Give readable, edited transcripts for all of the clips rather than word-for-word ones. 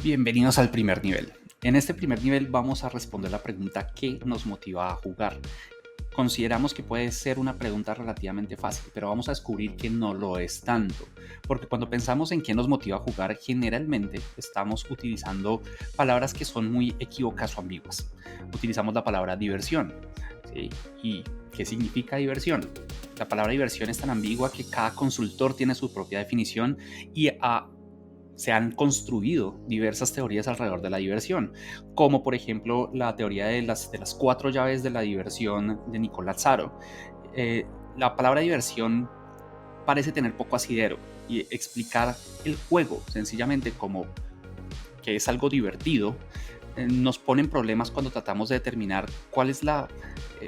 Bienvenidos al primer nivel. En este primer nivel vamos a responder la pregunta ¿qué nos motiva a jugar? Consideramos que puede ser una pregunta relativamente fácil, pero vamos a descubrir que no lo es tanto, porque cuando pensamos en qué nos motiva a jugar, generalmente estamos utilizando palabras que son muy equívocas o ambiguas. Utilizamos la palabra diversión, ¿sí? ¿Y qué significa diversión? La palabra diversión es tan ambigua que cada consultor tiene su propia definición y se han construido diversas teorías alrededor de la diversión, como por ejemplo la teoría de las 4 llaves de la diversión de Nicolás Saro. La palabra diversión parece tener poco asidero y explicar el juego sencillamente como que es algo divertido nos pone en problemas cuando tratamos de determinar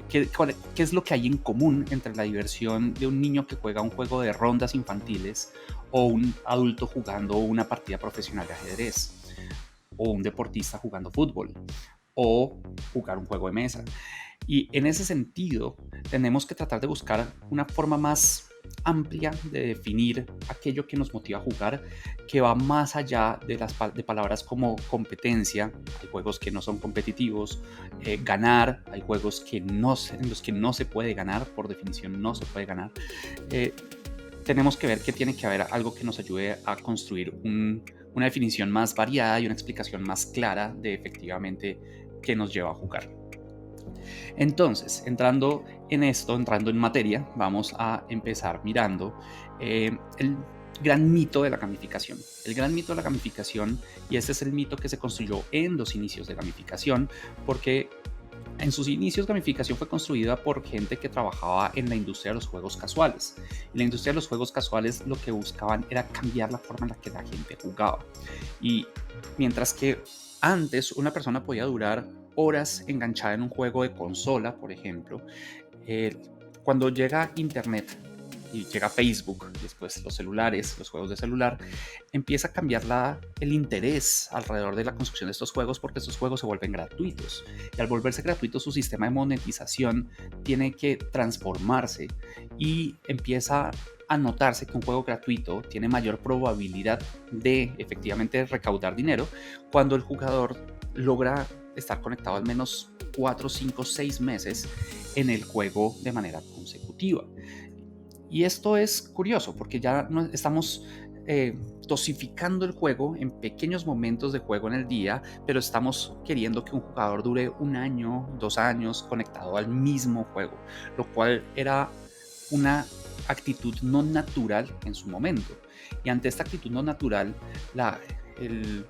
qué es lo que hay en común entre la diversión de un niño que juega un juego de rondas infantiles o un adulto jugando una partida profesional de ajedrez o un deportista jugando fútbol o jugar un juego de mesa. Y en ese sentido, tenemos que tratar de buscar una forma más amplia de definir aquello que nos motiva a jugar, que va más allá de palabras como competencia. Hay juegos que no son competitivos, ganar, hay juegos en los que no se puede ganar, por definición no se puede ganar. Eh, Tenemos que ver que tiene que haber algo que nos ayude a construir una definición más variada y una explicación más clara de efectivamente qué nos lleva a jugar. Entonces, entrando en materia, vamos a empezar mirando el gran mito de la gamificación. El gran mito de la gamificación, y este es el mito que se construyó en los inicios de gamificación, porque en sus inicios gamificación fue construida por gente que trabajaba en la industria de los juegos casuales. En la industria de los juegos casuales lo que buscaban era cambiar la forma en la que la gente jugaba. Y mientras que antes una persona podía durar horas enganchada en un juego de consola, por ejemplo, eh, cuando llega Internet y llega Facebook, después los celulares, los juegos de celular, empieza a cambiar el interés alrededor de la construcción de estos juegos porque estos juegos se vuelven gratuitos. Y al volverse gratuitos, su sistema de monetización tiene que transformarse y empieza a notarse que un juego gratuito tiene mayor probabilidad de efectivamente recaudar dinero cuando el jugador logra estar conectado al menos 4, 5, 6 meses en el juego de manera consecutiva. Y esto es curioso porque ya no estamos dosificando el juego en pequeños momentos de juego en el día, pero estamos queriendo que un jugador dure 1 año, 2 años conectado al mismo juego, lo cual era una actitud no natural en su momento. Y ante esta actitud no natural, el,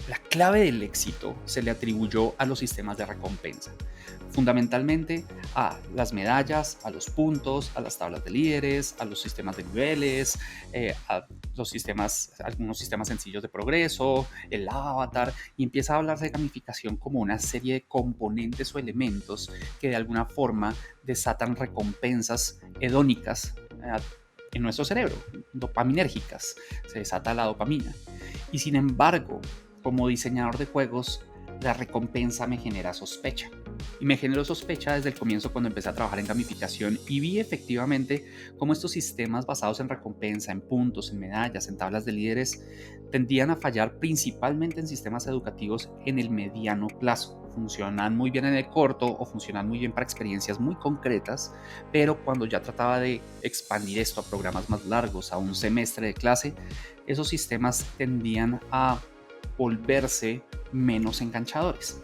la clave del éxito se le atribuyó a los sistemas de recompensa, fundamentalmente a las medallas, a los puntos, a las tablas de líderes, a los sistemas de niveles, a algunos sistemas sencillos de progreso, el avatar, y empieza a hablarse de gamificación como una serie de componentes o elementos que de alguna forma desatan recompensas hedónicas en nuestro cerebro, dopaminérgicas, se desata la dopamina. Y sin embargo, como diseñador de juegos, la recompensa me genera sospecha. Y me generó sospecha desde el comienzo cuando empecé a trabajar en gamificación y vi efectivamente cómo estos sistemas basados en recompensa, en puntos, en medallas, en tablas de líderes, tendían a fallar principalmente en sistemas educativos en el mediano plazo. Funcionan muy bien en el corto o funcionan muy bien para experiencias muy concretas, pero cuando ya trataba de expandir esto a programas más largos, a un semestre de clase, esos sistemas tendían a volverse menos enganchadores.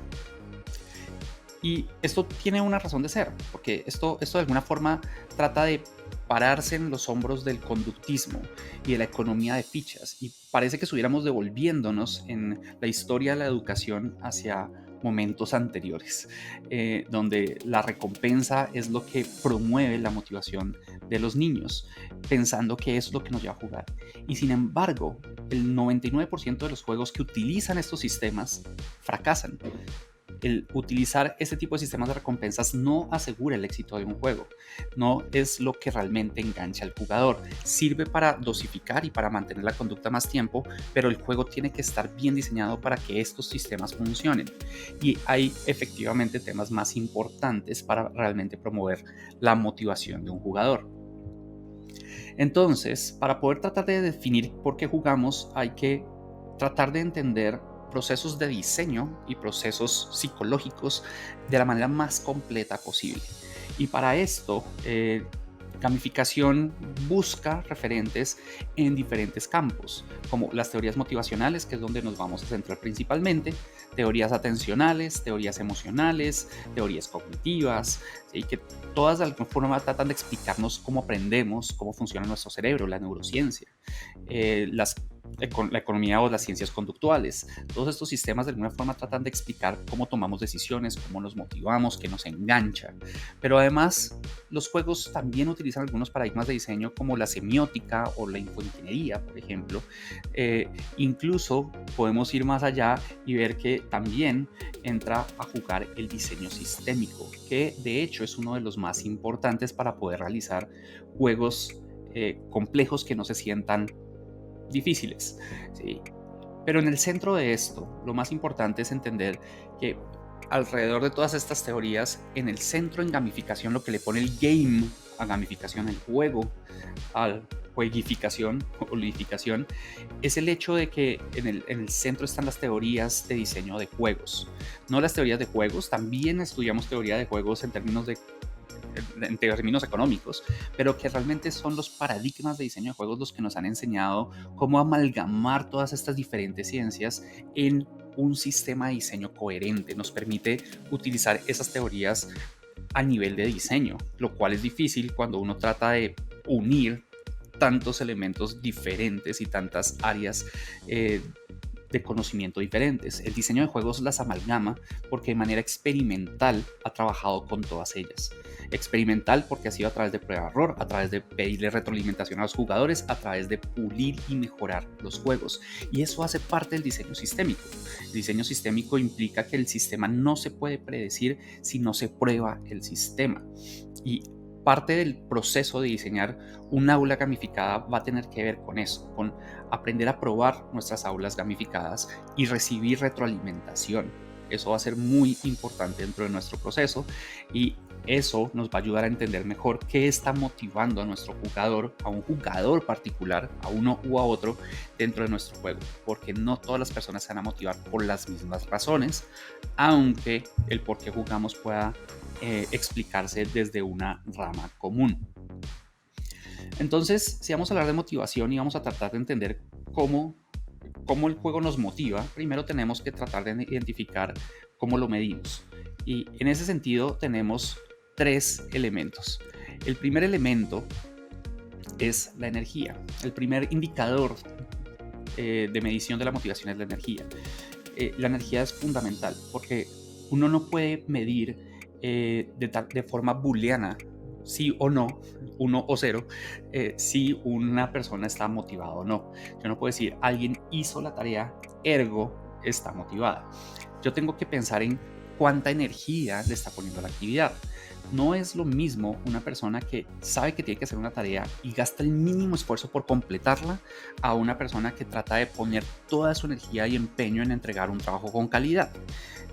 Y esto tiene una razón de ser, porque esto de alguna forma trata de pararse en los hombros del conductismo y de la economía de fichas. Y parece que estuviéramos devolviéndonos en la historia de la educación hacia momentos anteriores, donde la recompensa es lo que promueve la motivación de los niños, pensando que eso es lo que nos lleva a jugar. Y sin embargo, el 99% de los juegos que utilizan estos sistemas fracasan. El utilizar este tipo de sistemas de recompensas no asegura el éxito de un juego, no es lo que realmente engancha al jugador. Sirve para dosificar y para mantener la conducta más tiempo, pero el juego tiene que estar bien diseñado para que estos sistemas funcionen. Y hay efectivamente temas más importantes para realmente promover la motivación de un jugador. Entonces, para poder tratar de definir por qué jugamos, hay que tratar de entender procesos de diseño y procesos psicológicos de la manera más completa posible. Y para esto, gamificación busca referentes en diferentes campos, como las teorías motivacionales, que es donde nos vamos a centrar principalmente, teorías atencionales, teorías emocionales, teorías cognitivas, ¿sí? Que todas de alguna forma tratan de explicarnos cómo aprendemos, cómo funciona nuestro cerebro, la neurociencia, la economía o las ciencias conductuales. Todos estos sistemas de alguna forma tratan de explicar cómo tomamos decisiones, cómo nos motivamos, qué nos engancha. Pero además, los juegos también utilizan algunos paradigmas de diseño como la semiótica o la infoingeniería, por ejemplo. Incluso podemos ir más allá y ver que también entra a jugar el diseño sistémico, que de hecho es uno de los más importantes para poder realizar juegos complejos que no se sientan difíciles, ¿sí? Pero en el centro de esto, lo más importante es entender que alrededor de todas estas teorías, en el centro en gamificación, lo que le pone el game a gamificación, el juego a juegificación o ludificación, es el hecho de que en el centro están las teorías de diseño de juegos. No las teorías de juegos, también estudiamos teoría de juegos en términos económicos, pero que realmente son los paradigmas de diseño de juegos los que nos han enseñado cómo amalgamar todas estas diferentes ciencias en un sistema de diseño coherente. Nos permite utilizar esas teorías a nivel de diseño, lo cual es difícil cuando uno trata de unir tantos elementos diferentes y tantas áreas de conocimiento diferentes. El diseño de juegos las amalgama porque de manera experimental ha trabajado con todas ellas. Experimental porque ha sido a través de prueba-error, a través de pedirle retroalimentación a los jugadores, a través de pulir y mejorar los juegos. Y eso hace parte del diseño sistémico. El diseño sistémico implica que el sistema no se puede predecir si no se prueba el sistema. Y parte del proceso de diseñar un aula gamificada va a tener que ver con eso, con aprender a probar nuestras aulas gamificadas y recibir retroalimentación. Eso va a ser muy importante dentro de nuestro proceso y eso nos va a ayudar a entender mejor qué está motivando a nuestro jugador, a un jugador particular, a uno u a otro dentro de nuestro juego, porque no todas las personas se van a motivar por las mismas razones, aunque el por qué jugamos pueda explicarse desde una rama común. Entonces, si vamos a hablar de motivación y vamos a tratar de entender cómo el juego nos motiva, primero tenemos que tratar de identificar cómo lo medimos. Y en ese sentido tenemos 3 elementos. El primer elemento es la energía. El primer indicador de medición de la motivación es la energía. La energía es fundamental porque uno no puede medir de forma booleana, sí o no, 1 o 0, si una persona está motivada o no. Yo no puedo decir, alguien hizo la tarea, ergo está motivada. Yo tengo que pensar en cuánta energía le está poniendo a la actividad. No es lo mismo una persona que sabe que tiene que hacer una tarea y gasta el mínimo esfuerzo por completarla a una persona que trata de poner toda su energía y empeño en entregar un trabajo con calidad.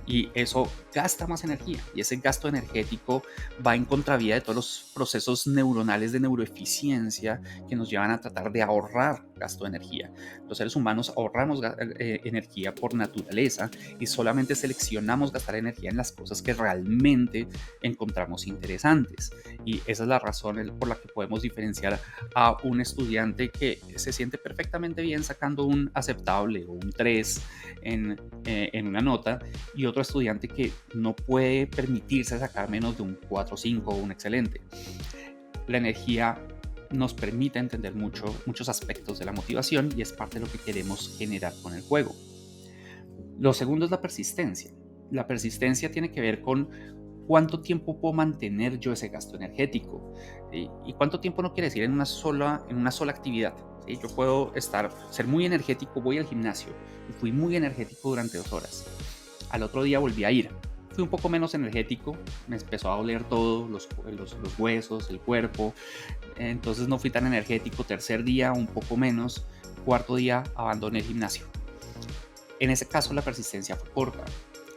Y eso gasta más energía y ese gasto energético va en contravía de todos los procesos neuronales de neuroeficiencia que nos llevan a tratar de ahorrar gasto de energía. Los seres humanos ahorramos energía por naturaleza y solamente seleccionamos gastar energía en las cosas que realmente encontramos interesantes. Y esa es la razón por la que podemos diferenciar a un estudiante que se siente perfectamente bien sacando un aceptable o un 3 en una nota y otro estudiante que no puede permitirse sacar menos de un 4 o 5 o un excelente. La energía nos permite entender muchos aspectos de la motivación y es parte de lo que queremos generar con el juego. Lo segundo es la persistencia. La persistencia tiene que ver con cuánto tiempo puedo mantener yo ese gasto energético. Y cuánto tiempo no quiere decir en una sola actividad. ¿Sí? Yo puedo ser muy energético, voy al gimnasio y fui muy energético durante 2 horas. Al otro día volví a ir. Fui un poco menos energético, me empezó a doler todo, los huesos, el cuerpo. Entonces no fui tan energético. Tercer día un poco menos. Cuarto día abandoné el gimnasio. En ese caso la persistencia fue corta.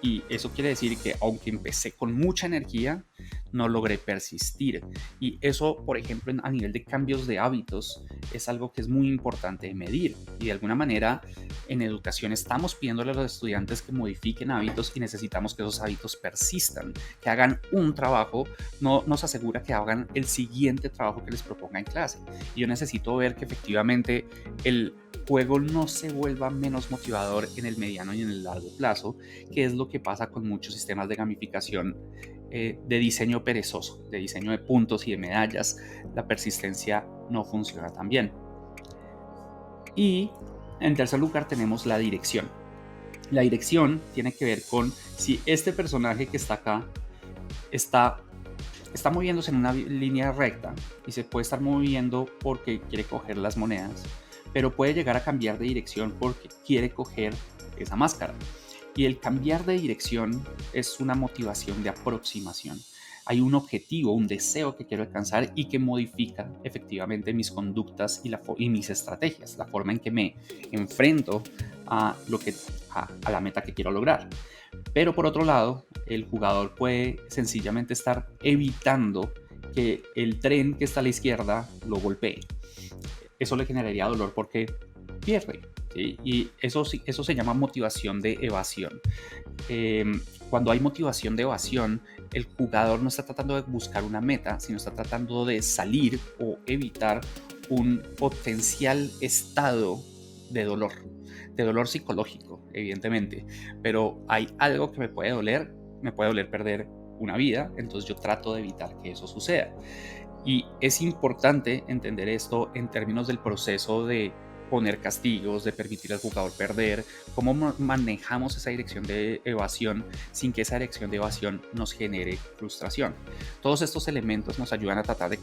Y eso quiere decir que aunque empecé con mucha energía, no logré persistir. Y eso, por ejemplo, a nivel de cambios de hábitos, es algo que es muy importante de medir. Y de alguna manera, en educación estamos pidiéndole a los estudiantes que modifiquen hábitos y necesitamos que esos hábitos persistan, que hagan un trabajo, no nos asegura que hagan el siguiente trabajo que les proponga en clase. Y yo necesito ver que efectivamente el juego no se vuelva menos motivador en el mediano y en el largo plazo, que es lo que pasa con muchos sistemas de gamificación de diseño perezoso, de diseño de puntos y de medallas. La persistencia no funciona tan bien. Y en tercer lugar tenemos la dirección. La dirección tiene que ver con si este personaje que está acá está moviéndose en una línea recta y se puede estar moviendo porque quiere coger las monedas, pero puede llegar a cambiar de dirección porque quiere coger esa máscara. Y el cambiar de dirección es una motivación de aproximación. Hay un objetivo, un deseo que quiero alcanzar y que modifica efectivamente mis conductas y mis estrategias, la forma en que me enfrento a la meta que quiero lograr. Pero por otro lado, el jugador puede sencillamente estar evitando que el tren que está a la izquierda lo golpee. Eso le generaría dolor porque pierde. ¿Sí? Y eso se llama motivación de evasión. Cuando hay motivación de evasión, el jugador no está tratando de buscar una meta, sino está tratando de salir o evitar un potencial estado de dolor psicológico, evidentemente. Pero hay algo que me puede doler perder una vida, entonces yo trato de evitar que eso suceda. Y es importante entender esto en términos del proceso de poner castigos, de permitir al jugador perder, cómo manejamos esa dirección de evasión sin que esa dirección de evasión nos genere frustración. Todos estos elementos nos ayudan a tratar de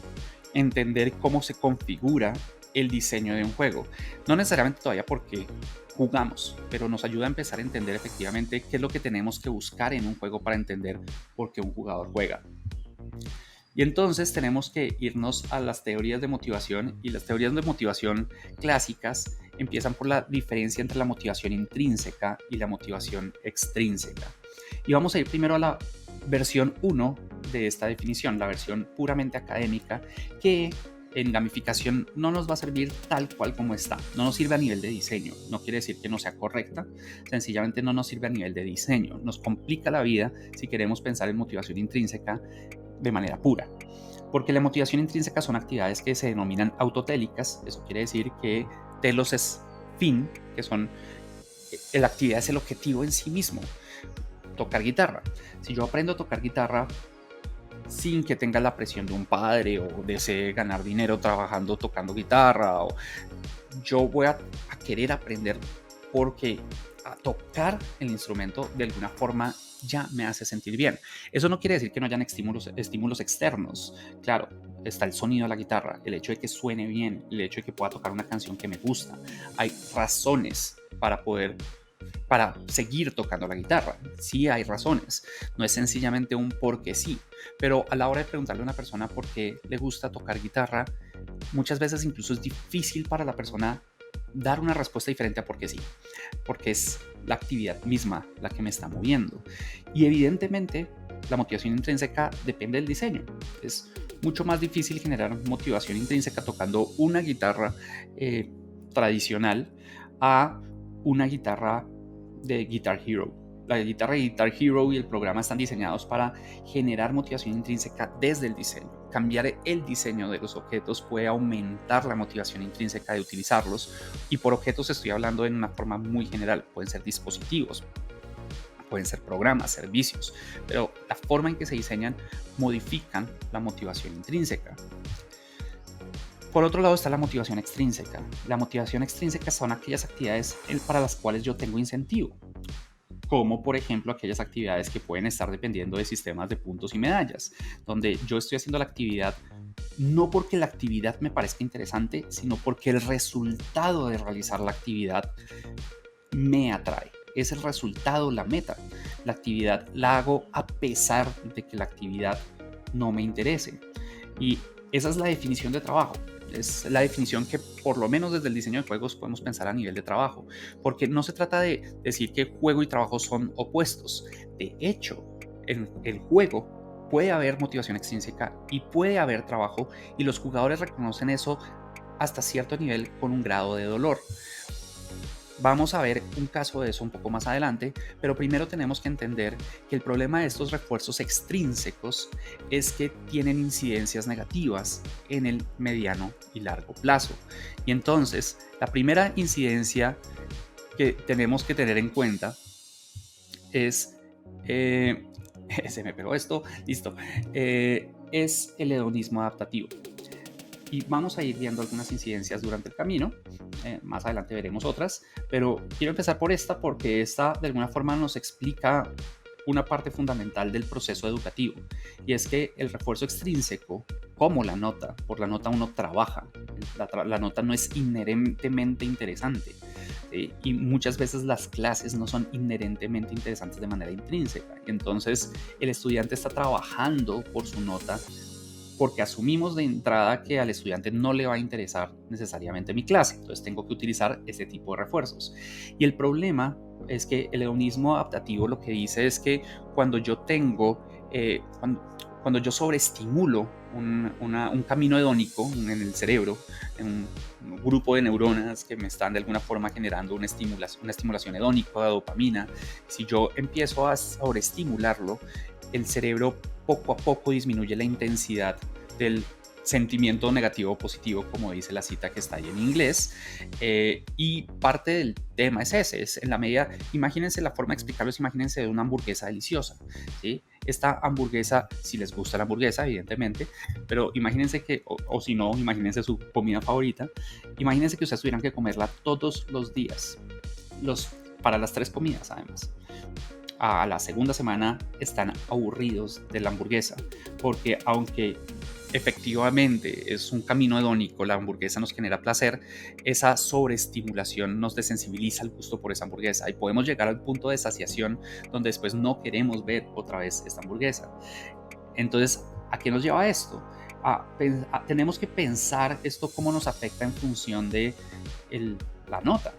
entender cómo se configura el diseño de un juego. No necesariamente todavía porque jugamos, pero nos ayuda a empezar a entender efectivamente qué es lo que tenemos que buscar en un juego para entender por qué un jugador juega. Y entonces tenemos que irnos a las teorías de motivación, y las teorías de motivación clásicas empiezan por la diferencia entre la motivación intrínseca y la motivación extrínseca. Y vamos a ir primero a la versión 1 de esta definición, la versión puramente académica, que en gamificación no nos va a servir tal cual como está, no nos sirve a nivel de diseño, no quiere decir que no sea correcta, sencillamente no nos sirve a nivel de diseño, nos complica la vida si queremos pensar en motivación intrínseca de manera pura, porque la motivación intrínseca son actividades que se denominan autotélicas. Eso quiere decir que telos es fin, que son la actividad es el objetivo en sí mismo. Tocar guitarra, si yo aprendo a tocar guitarra sin que tenga la presión de un padre o desee ganar dinero trabajando tocando guitarra, o yo voy a querer aprender porque a tocar el instrumento de alguna forma ya me hace sentir bien. Eso no quiere decir que no hayan estímulos externos. Claro, está el sonido de la guitarra, el hecho de que suene bien, el hecho de que pueda tocar una canción que me gusta. Hay razones para seguir tocando la guitarra. Sí hay razones, no es sencillamente un porque sí, pero a la hora de preguntarle a una persona por qué le gusta tocar guitarra, muchas veces incluso es difícil para la persona dar una respuesta diferente a por qué sí, porque es la actividad misma la que me está moviendo. Y evidentemente la motivación intrínseca depende del diseño. Es mucho más difícil generar motivación intrínseca tocando una guitarra tradicional a una guitarra de Guitar Hero. La guitarra de Guitar Hero y el programa están diseñados para generar motivación intrínseca desde el diseño. Cambiar el diseño de los objetos puede aumentar la motivación intrínseca de utilizarlos, y por objetos estoy hablando en una forma muy general. Pueden ser dispositivos, pueden ser programas, servicios, pero la forma en que se diseñan modifican la motivación intrínseca. Por otro lado está la motivación extrínseca. La motivación extrínseca son aquellas actividades para las cuales yo tengo incentivo, como por ejemplo aquellas actividades que pueden estar dependiendo de sistemas de puntos y medallas, donde yo estoy haciendo la actividad no porque la actividad me parezca interesante, sino porque el resultado de realizar la actividad me atrae. Es el resultado, la meta. La actividad la hago a pesar de que la actividad no me interese. Y esa es la definición de trabajo. Es la definición que por lo menos desde el diseño de juegos podemos pensar a nivel de trabajo, porque no se trata de decir que juego y trabajo son opuestos. De hecho, el juego puede haber motivación extrínseca y puede haber trabajo, y los jugadores reconocen eso hasta cierto nivel con un grado de dolor. Vamos a ver un caso de eso un poco más adelante, pero primero tenemos que entender que el problema de estos refuerzos extrínsecos es que tienen incidencias negativas en el mediano y largo plazo. Y entonces, la primera incidencia que tenemos que tener en cuenta es, se me pegó esto, listo, es el hedonismo adaptativo. Y vamos a ir viendo algunas incidencias durante el camino. Más adelante veremos otras, pero quiero empezar por esta porque esta de alguna forma nos explica una parte fundamental del proceso educativo, y es que el refuerzo extrínseco, como la nota, por la nota uno trabaja, la nota no es inherentemente interesante, y muchas veces las clases no son inherentemente interesantes de manera intrínseca, y entonces el estudiante está trabajando por su nota porque asumimos de entrada que al estudiante no le va a interesar necesariamente mi clase, entonces tengo que utilizar este tipo de refuerzos. Y el problema es que el hedonismo adaptativo lo que dice es que cuando yo tengo, cuando yo sobreestimulo un camino hedónico en el cerebro, en un grupo de neuronas que me están de alguna forma generando una estimulación hedónica de dopamina, si yo empiezo a sobreestimularlo, el cerebro poco a poco disminuye la intensidad del sentimiento negativo o positivo, como dice la cita que está ahí en inglés, y parte del tema es ese, es en la medida, imagínense la forma de explicarlo, es imagínense de una hamburguesa deliciosa, ¿sí? Esta hamburguesa, si les gusta la hamburguesa, evidentemente, pero imagínense que, o si no, imagínense su comida favorita, imagínense que ustedes tuvieran que comerla todos los días, para las 3 comidas además. A la segunda semana están aburridos de la hamburguesa, porque aunque efectivamente es un camino hedónico, la hamburguesa nos genera placer, esa sobreestimulación nos desensibiliza el gusto por esa hamburguesa y podemos llegar al punto de saciación donde después no queremos ver otra vez esta hamburguesa. Entonces, ¿a qué nos lleva esto? Tenemos que pensar esto cómo nos afecta en función de la nota.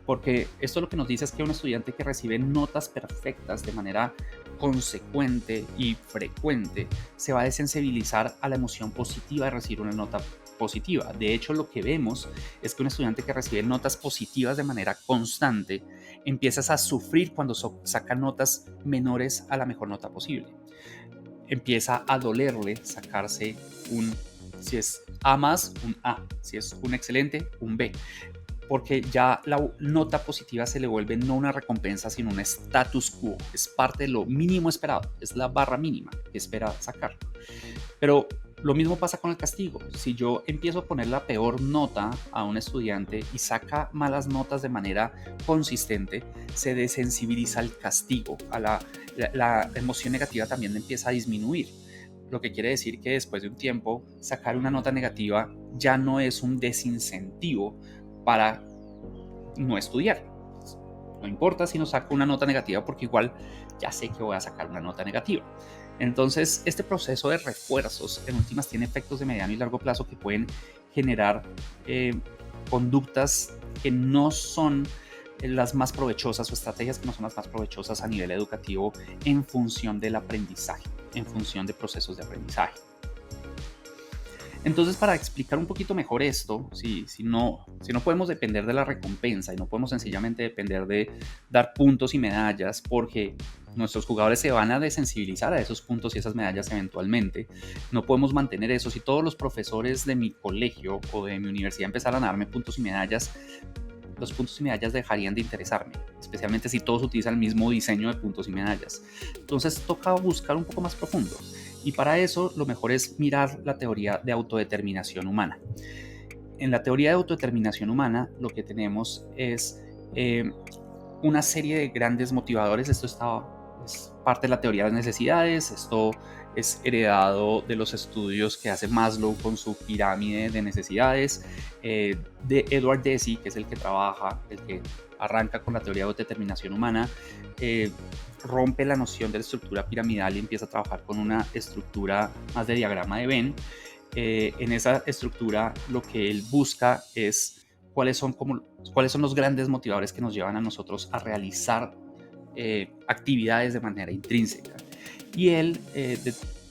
Porque esto lo que nos dice es que un estudiante que recibe notas perfectas de manera consecuente y frecuente se va a desensibilizar a la emoción positiva de recibir una nota positiva. De hecho, lo que vemos es que un estudiante que recibe notas positivas de manera constante empieza a sufrir cuando saca notas menores a la mejor nota posible. Empieza a dolerle sacarse si es A más, un A, si es un excelente, un B, porque ya la nota positiva se le vuelve no una recompensa, sino un status quo. Es parte de lo mínimo esperado, es la barra mínima que espera sacar. Pero lo mismo pasa con el castigo. Si yo empiezo a poner la peor nota a un estudiante y saca malas notas de manera consistente, se desensibiliza al castigo, la emoción negativa también empieza a disminuir. Lo que quiere decir que después de un tiempo, sacar una nota negativa ya no es un desincentivo para no estudiar. No importa si no saco una nota negativa porque igual ya sé que voy a sacar una nota negativa. Entonces, este proceso de refuerzos en últimas tiene efectos de mediano y largo plazo que pueden generar conductas que no son las más provechosas o estrategias que no son las más provechosas a nivel educativo en función del aprendizaje, en función de procesos de aprendizaje. Entonces, para explicar un poquito mejor esto, si no podemos depender de la recompensa y no podemos sencillamente depender de dar puntos y medallas, porque nuestros jugadores se van a desensibilizar a esos puntos y esas medallas eventualmente, no podemos mantener eso. Si todos los profesores de mi colegio o de mi universidad empezaran a darme puntos y medallas, los puntos y medallas dejarían de interesarme, especialmente si todos utilizan el mismo diseño de puntos y medallas. Entonces toca buscar un poco más profundo. Y para eso lo mejor es mirar la teoría de autodeterminación humana. En la teoría de autodeterminación humana lo que tenemos es una serie de grandes motivadores. Esto es parte de la teoría de las necesidades. Esto es heredado de los estudios que hace Maslow con su pirámide de necesidades, de Edward Deci, que es el que arranca con la teoría de autodeterminación humana, rompe la noción de la estructura piramidal y empieza a trabajar con una estructura más de diagrama de Venn. En esa estructura lo que él busca es cuáles son los grandes motivadores que nos llevan a nosotros a realizar actividades de manera intrínseca. Y él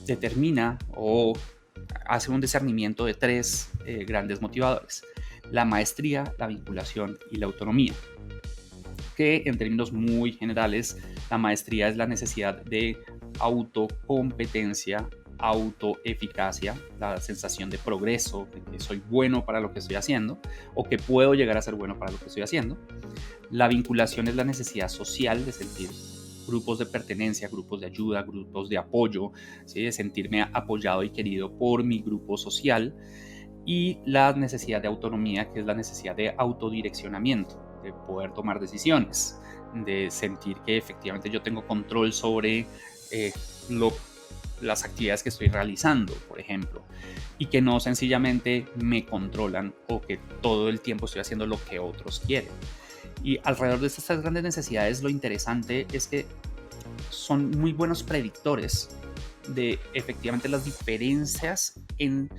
determina o hace un discernimiento de tres grandes motivadores: la maestría, la vinculación y la autonomía. Que en términos muy generales, la maestría es la necesidad de autocompetencia, autoeficacia, la sensación de progreso, de que soy bueno para lo que estoy haciendo o que puedo llegar a ser bueno para lo que estoy haciendo. La vinculación es la necesidad social de sentir grupos de pertenencia, grupos de ayuda, grupos de apoyo, ¿sí? De sentirme apoyado y querido por mi grupo social. Y la necesidad de autonomía, que es la necesidad de autodireccionamiento, de poder tomar decisiones, de sentir que efectivamente yo tengo control sobre eh, lo, las actividades que estoy realizando, por ejemplo, y que no sencillamente me controlan o que todo el tiempo estoy haciendo lo que otros quieren. Y alrededor de estas grandes necesidades, lo interesante es que son muy buenos predictores de efectivamente las diferencias en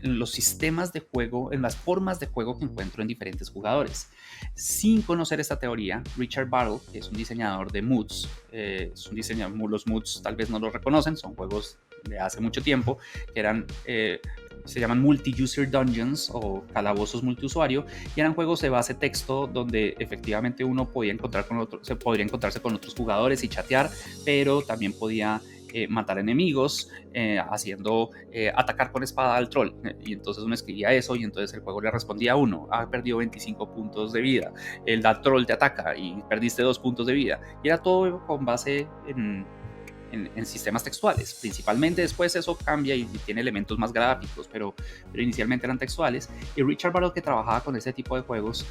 los sistemas de juego, en las formas de juego que encuentro en diferentes jugadores. Sin conocer esta teoría, Richard Battle, que es un diseñador de moods, los moods tal vez no lo reconocen, son juegos de hace mucho tiempo, que eran se llaman multi-user dungeons o calabozos multiusuario, y eran juegos de base texto donde efectivamente uno podía se podría encontrarse con otros jugadores y chatear, pero también podía matar enemigos, haciendo atacar con espada al troll. Y entonces uno escribía eso y entonces el juego le respondía a uno: ha perdido 25 puntos de vida, el troll te ataca y perdiste 2 puntos de vida. Y era todo con base en sistemas textuales. Principalmente después eso cambia y tiene elementos más gráficos, pero inicialmente eran textuales. Y Richard Barrow, que trabajaba con ese tipo de juegos,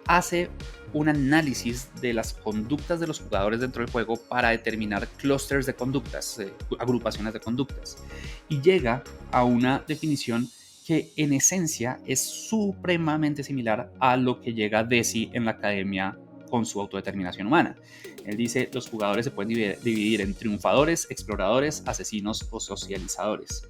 hace un análisis de las conductas de los jugadores dentro del juego para determinar clústeres de conductas, agrupaciones de conductas, y llega a una definición que en esencia es supremamente similar a lo que llega Deci en la academia con su autodeterminación humana. Él dice: los jugadores se pueden dividir en triunfadores, exploradores, asesinos o socializadores.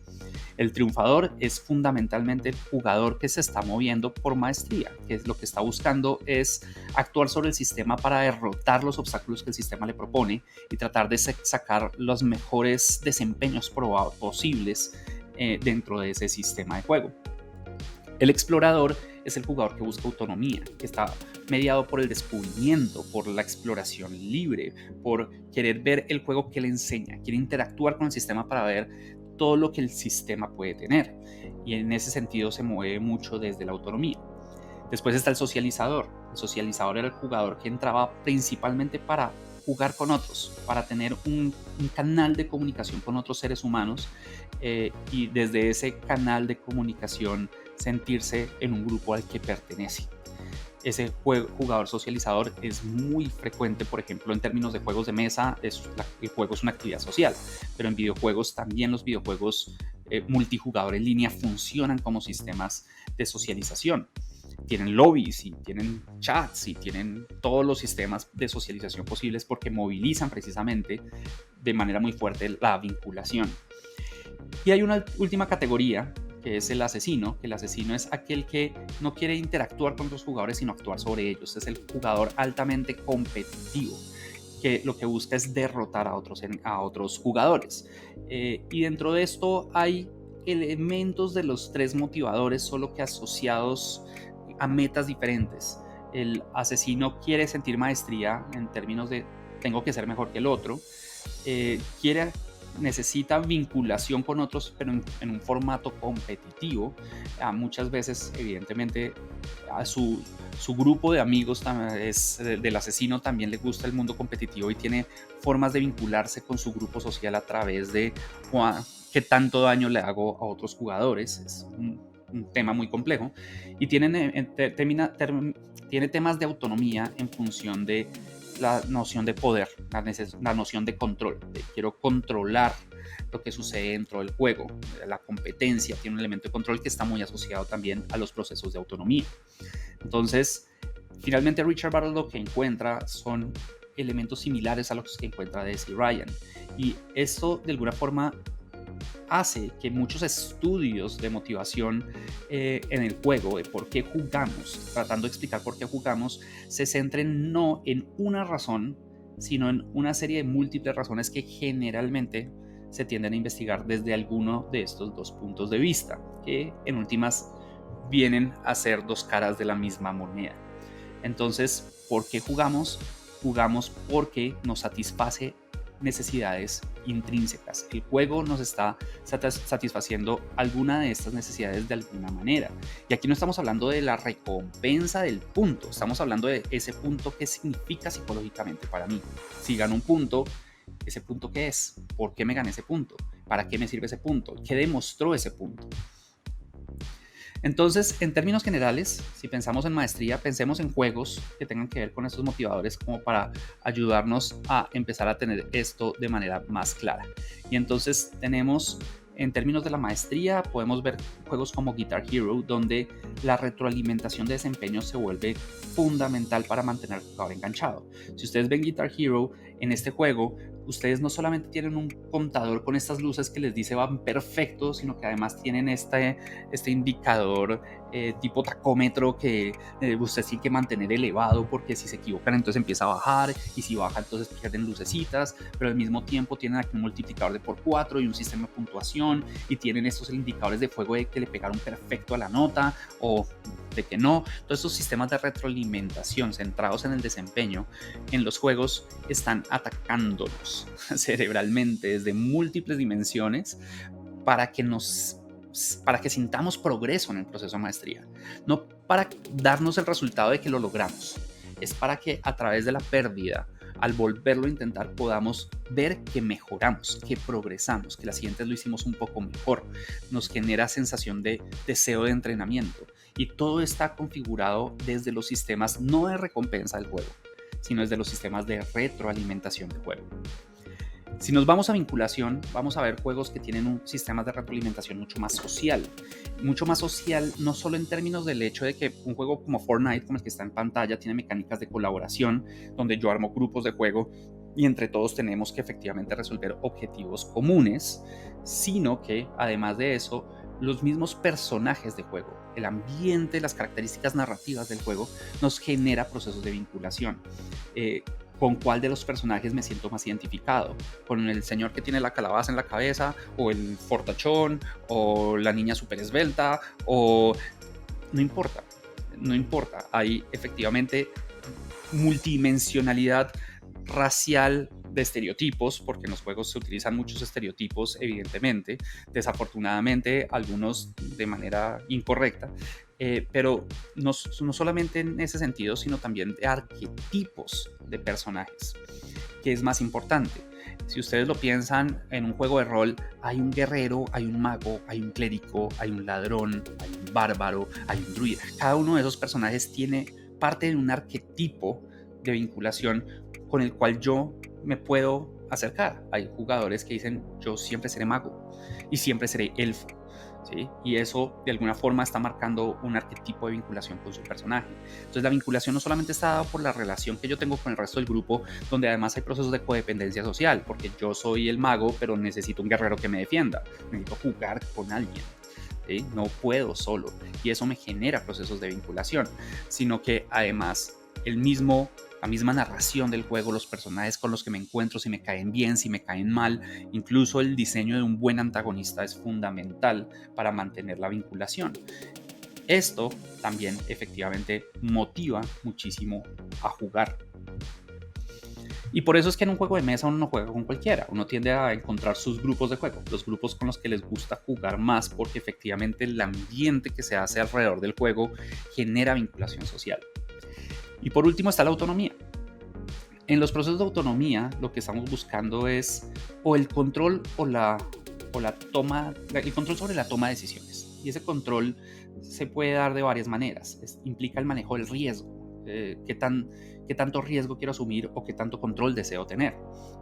El triunfador es fundamentalmente el jugador que se está moviendo por maestría, que es lo que está buscando es actuar sobre el sistema para derrotar los obstáculos que el sistema le propone y tratar de sacar los mejores desempeños posibles dentro de ese sistema de juego. El explorador es el jugador que busca autonomía, que está mediado por el descubrimiento, por la exploración libre, por querer ver el juego que le enseña, quiere interactuar con el sistema para ver todo lo que el sistema puede tener. Y en ese sentido se mueve mucho desde la autonomía. Después está el socializador. El socializador era el jugador que entraba principalmente para jugar con otros, para tener un canal de comunicación con otros seres humanos, y desde ese canal de comunicación sentirse en un grupo al que pertenece. Ese jugador socializador es muy frecuente, por ejemplo, en términos de juegos de mesa. El juego es una actividad social, pero en videojuegos también los videojuegos multijugador en línea funcionan como sistemas de socialización. Tienen lobbies y tienen chats y tienen todos los sistemas de socialización posibles porque movilizan precisamente de manera muy fuerte la vinculación. Y hay una última categoría, que es el asesino, que el asesino es aquel que no quiere interactuar con los jugadores, sino actuar sobre ellos. Es el jugador altamente competitivo, que lo que busca es derrotar a otros jugadores. Y dentro de esto hay elementos de los tres motivadores, solo que asociados a metas diferentes. El asesino quiere sentir maestría en términos de tengo que ser mejor que el otro. Necesita vinculación con otros, pero en un formato competitivo. Muchas veces, evidentemente, a su grupo de amigos del asesino también le gusta el mundo competitivo y tiene formas de vincularse con su grupo social a través de qué tanto daño le hago a otros jugadores. Es un tema muy complejo y tiene temas de autonomía en función de la noción de poder, la noción de control. Quiero controlar lo que sucede dentro del juego. La competencia tiene un elemento de control que está muy asociado también a los procesos de autonomía. Entonces, finalmente Richard Battle lo que encuentra son elementos similares a los que encuentra Deci Ryan. Y esto de alguna forma hace que muchos estudios de motivación en el juego, de por qué jugamos, tratando de explicar por qué jugamos, se centren no en una razón, sino en una serie de múltiples razones que generalmente se tienden a investigar desde alguno de estos dos puntos de vista, que en últimas vienen a ser dos caras de la misma moneda. Entonces, ¿por qué jugamos? Jugamos porque nos satisface necesidades intrínsecas. El juego nos está satisfaciendo alguna de estas necesidades de alguna manera. Y aquí no estamos hablando de la recompensa del punto, estamos hablando de ese punto que significa psicológicamente para mí. Si gano un punto, ¿ese punto qué es? ¿Por qué me gané ese punto? ¿Para qué me sirve ese punto? ¿Qué demostró ese punto? Entonces, en términos generales, si pensamos en maestría, pensemos en juegos que tengan que ver con estos motivadores como para ayudarnos a empezar a tener esto de manera más clara. Y entonces tenemos, en términos de la maestría, podemos ver juegos como Guitar Hero, donde la retroalimentación de desempeño se vuelve fundamental para mantener al jugador enganchado. Si ustedes ven Guitar Hero, en este juego, ustedes no solamente tienen un contador con estas luces que les dice van perfecto, sino que además tienen este indicador tipo tacómetro que usted sí que mantener elevado, porque si se equivocan entonces empieza a bajar, y si baja entonces pierden lucecitas, pero al mismo tiempo tienen aquí un multiplicador de por 4 y un sistema de puntuación, y tienen estos indicadores de fuego de que le pegaron perfecto a la nota o de que no. Todos estos sistemas de retroalimentación centrados en el desempeño en los juegos están atacándonos cerebralmente desde múltiples dimensiones para que sintamos progreso en el proceso de maestría, no para darnos el resultado de que lo logramos, es para que a través de la pérdida, al volverlo a intentar, podamos ver que mejoramos, que progresamos, que la siguiente lo hicimos un poco mejor. Nos genera sensación de deseo de entrenamiento, y todo está configurado desde los sistemas no de recompensa del juego, sino desde los sistemas de retroalimentación del juego. Si nos vamos a vinculación, vamos a ver juegos que tienen un sistema de retroalimentación mucho más social no solo en términos del hecho de que un juego como Fortnite, como el que está en pantalla, tiene mecánicas de colaboración, donde yo armo grupos de juego y entre todos tenemos que efectivamente resolver objetivos comunes, sino que además de eso, los mismos personajes de juego, el ambiente, las características narrativas del juego nos genera procesos de vinculación. ¿Con cuál de los personajes me siento más identificado? ¿Con el señor que tiene la calabaza en la cabeza? ¿O el fortachón? ¿O la niña súper esbelta? ¿O no importa? No importa. Hay efectivamente multidimensionalidad racial de estereotipos, porque en los juegos se utilizan muchos estereotipos, evidentemente, desafortunadamente algunos de manera incorrecta, pero no solamente en ese sentido, sino también de arquetipos de personajes, que es más importante. Si ustedes lo piensan, en un juego de rol hay un guerrero, hay un mago, hay un clérigo, hay un ladrón, hay un bárbaro, hay un druida. Cada uno de esos personajes tiene parte de un arquetipo de vinculación con el cual yo me puedo acercar. Hay jugadores que dicen, yo siempre seré mago y siempre seré elfo, ¿sí? Y eso de alguna forma está marcando un arquetipo de vinculación con su personaje. Entonces la vinculación no solamente está dada por la relación que yo tengo con el resto del grupo, donde además hay procesos de codependencia social, porque yo soy el mago, pero necesito un guerrero que me defienda, necesito jugar con alguien. ¿Sí? No puedo solo, y eso me genera procesos de vinculación, sino que además la misma narración del juego, los personajes con los que me encuentro, si me caen bien, si me caen mal, incluso el diseño de un buen antagonista es fundamental para mantener la vinculación. Esto también efectivamente motiva muchísimo a jugar. Y por eso es que en un juego de mesa uno no juega con cualquiera, uno tiende a encontrar sus grupos de juego, los grupos con los que les gusta jugar más, porque efectivamente el ambiente que se hace alrededor del juego genera vinculación social. Y por último está la autonomía. En los procesos de autonomía lo que estamos buscando es o el control el control sobre la toma de decisiones. Y ese control se puede dar de varias maneras. Implica el manejo del riesgo. ¿Qué tanto riesgo quiero asumir o qué tanto control deseo tener?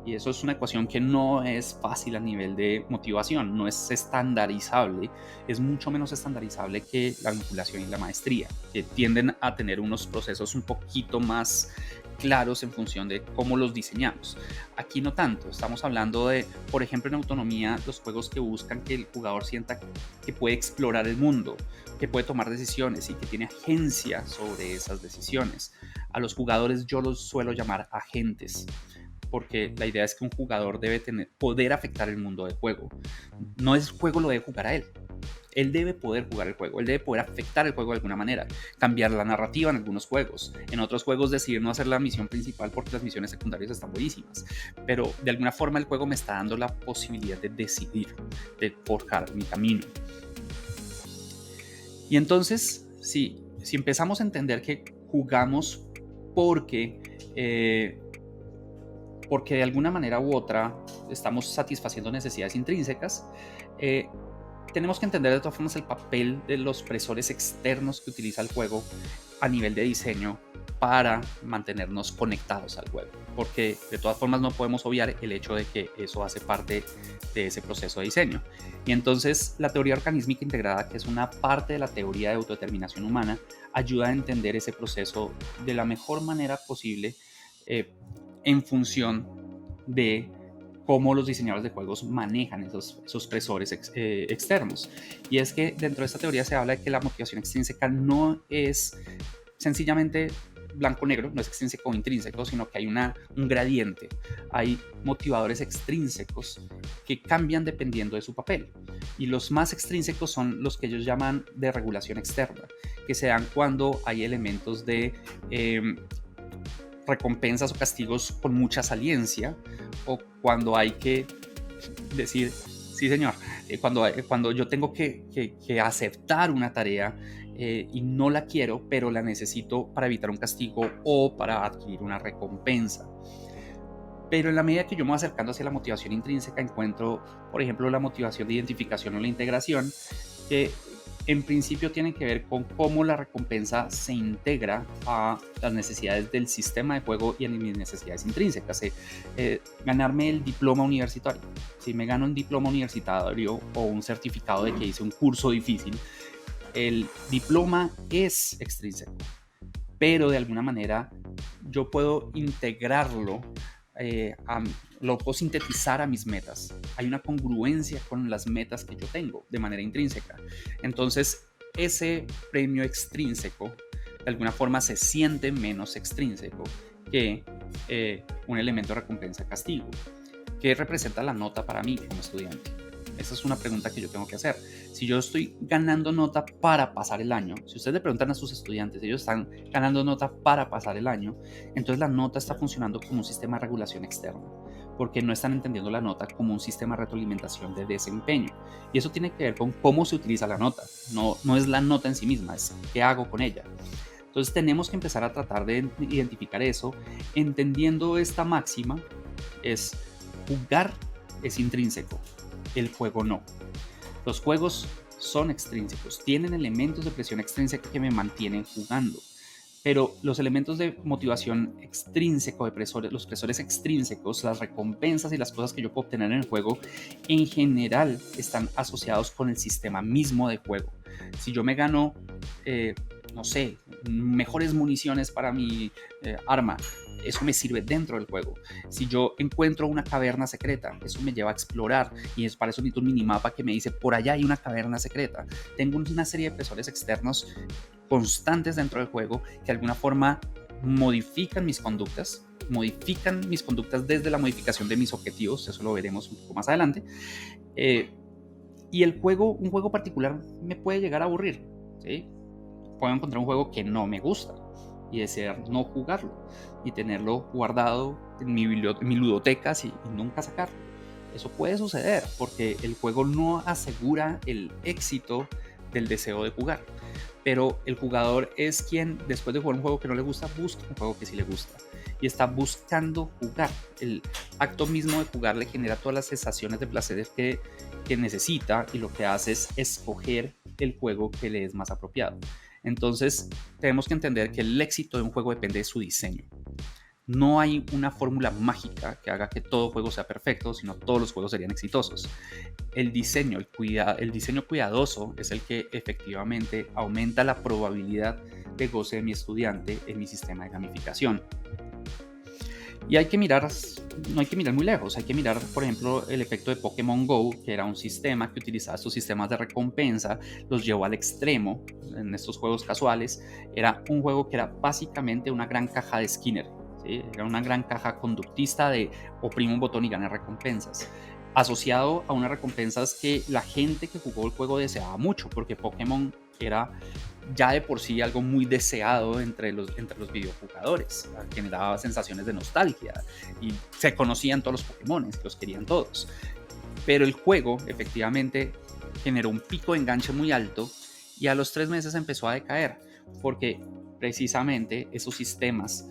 Y eso es una ecuación que no es fácil a nivel de motivación, no es estandarizable, es mucho menos estandarizable que la vinculación y la maestría, que tienden a tener unos procesos un poquito más claros en función de cómo los diseñamos. Aquí no tanto, estamos hablando de, por ejemplo, en autonomía, los juegos que buscan que el jugador sienta que puede explorar el mundo, que puede tomar decisiones y que tiene agencia sobre esas decisiones. A los jugadores yo los suelo llamar agentes. porque la idea es que un jugador debe poder afectar el mundo del juego. No es el juego lo debe jugar a él. Él debe poder jugar el juego, él debe poder afectar el juego de alguna manera, cambiar la narrativa en algunos juegos. En otros juegos decidir no hacer la misión principal porque las misiones secundarias están buenísimas. Pero de alguna forma el juego me está dando la posibilidad de decidir, de forjar mi camino. Y entonces, si empezamos a entender que jugamos porque de alguna manera u otra estamos satisfaciendo necesidades intrínsecas, tenemos que entender de todas formas el papel de los presores externos que utiliza el juego a nivel de diseño para mantenernos conectados al juego, porque de todas formas no podemos obviar el hecho de que eso hace parte de ese proceso de diseño. Y entonces la teoría organísmica integrada, que es una parte de la teoría de autodeterminación humana, ayuda a entender ese proceso de la mejor manera posible en función de cómo los diseñadores de juegos manejan esos presores externos. Y es que dentro de esta teoría se habla de que la motivación extrínseca no es sencillamente blanco-negro, no es extrínseco o intrínseco, sino que hay un gradiente. Hay motivadores extrínsecos que cambian dependiendo de su papel. Y los más extrínsecos son los que ellos llaman de regulación externa, que se dan cuando hay elementos de recompensas o castigos con mucha saliencia, o cuando hay que decir, sí señor, cuando yo tengo que aceptar una tarea y no la quiero, pero la necesito para evitar un castigo o para adquirir una recompensa. Pero en la medida que yo me voy acercando hacia la motivación intrínseca, encuentro, por ejemplo, la motivación de identificación o la integración, que en principio tienen que ver con cómo la recompensa se integra a las necesidades del sistema de juego y a mis necesidades intrínsecas. Ganarme el diploma universitario. Si me gano un diploma universitario o un certificado de que hice un curso difícil, el diploma es extrínseco, pero de alguna manera yo puedo integrarlo, lo puedo sintetizar a mis metas. Hay una congruencia con las metas que yo tengo de manera intrínseca. Entonces, ese premio extrínseco de alguna forma se siente menos extrínseco que un elemento de recompensa-castigo. ¿Qué representa la nota para mí como estudiante? Esa es una pregunta que yo tengo que hacer. Si yo estoy ganando nota para pasar el año, si ustedes le preguntan a sus estudiantes, ellos están ganando nota para pasar el año, entonces la nota está funcionando como un sistema de regulación externa, porque no están entendiendo la nota como un sistema de retroalimentación de desempeño. Y eso tiene que ver con cómo se utiliza la nota. No es la nota en sí misma, es qué hago con ella. Entonces tenemos que empezar a tratar de identificar eso, entendiendo esta máxima, es jugar es intrínseco, el juego no. Los juegos son extrínsecos, tienen elementos de presión extrínseca que me mantienen jugando, pero los elementos de motivación extrínseco, los presores extrínsecos, las recompensas y las cosas que yo puedo obtener en el juego, en general están asociados con el sistema mismo de juego. Si yo me gano, no sé, mejores municiones para mi arma, eso me sirve dentro del juego. Si yo encuentro una caverna secreta, eso me lleva a explorar y para eso necesito un minimapa que me dice por allá hay una caverna secreta. Tengo una serie de presores externos constantes dentro del juego que de alguna forma modifican mis conductas desde la modificación de mis objetivos, eso lo veremos un poco más adelante. Y un juego particular me puede llegar a aburrir, ¿sí? Puedo encontrar un juego que no me gusta y desear no jugarlo y tenerlo guardado en mi ludoteca y nunca sacarlo. Eso puede suceder porque el juego no asegura el éxito del deseo de jugar, pero el jugador es quien, después de jugar un juego que no le gusta, busca un juego que sí le gusta y está buscando jugar. El acto mismo de jugar le genera todas las sensaciones de placer que necesita, y lo que hace es escoger el juego que le es más apropiado. Entonces tenemos que entender que el éxito de un juego depende de su diseño. No hay una fórmula mágica que haga que todo juego sea perfecto, sino todos los juegos serían exitosos. El diseño cuidadoso es el que efectivamente aumenta la probabilidad de goce de mi estudiante en mi sistema de gamificación. Y no hay que mirar muy lejos, hay que mirar, por ejemplo, el efecto de Pokémon Go, que era un sistema que utilizaba estos sistemas de recompensa, los llevó al extremo en estos juegos casuales. Era un juego que era básicamente una gran caja de Skinner. ¿sí? Era una gran caja conductista de oprime un botón y gana recompensas. Asociado a unas recompensas que la gente que jugó el juego deseaba mucho, porque Pokémon era ya de por sí algo muy deseado entre los videojugadores. Generaba sensaciones de nostalgia y se conocían todos los Pokémon, los querían todos. Pero el juego efectivamente generó un pico de enganche muy alto y a los 3 meses empezó a decaer, porque precisamente esos sistemas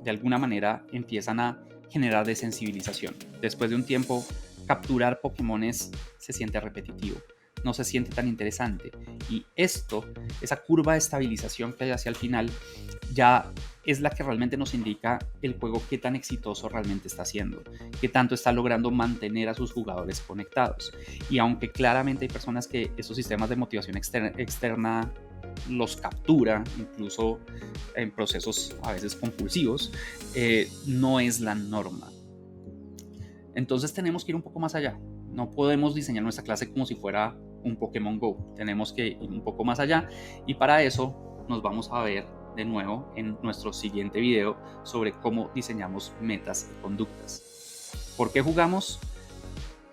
de alguna manera empiezan a generar desensibilización. Después de un tiempo, capturar Pokémones se siente repetitivo, no se siente tan interesante. Y esto, esa curva de estabilización que hay hacia el final, ya es la que realmente nos indica el juego qué tan exitoso realmente está siendo, qué tanto está logrando mantener a sus jugadores conectados. Y aunque claramente hay personas que esos sistemas de motivación externa los captura, incluso en procesos a veces compulsivos, no es la norma. Entonces tenemos que ir un poco más allá. No podemos diseñar nuestra clase como si fuera un Pokémon Go. Tenemos que ir un poco más allá y para eso nos vamos a ver de nuevo en nuestro siguiente video sobre cómo diseñamos metas y conductas. ¿Por qué jugamos?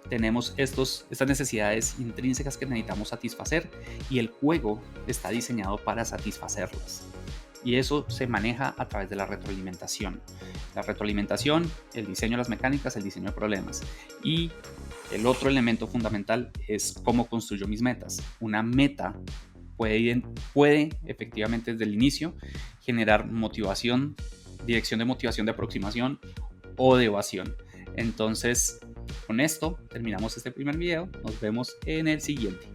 Tenemos estas necesidades intrínsecas que necesitamos satisfacer y el juego está diseñado para satisfacerlas. Y eso se maneja a través de la retroalimentación. La retroalimentación, el diseño de las mecánicas, el diseño de problemas. Y el otro elemento fundamental es cómo construyo mis metas. Una meta puede efectivamente desde el inicio generar motivación, dirección de motivación de aproximación o de evasión. Entonces, con esto terminamos este primer video. Nos vemos en el siguiente.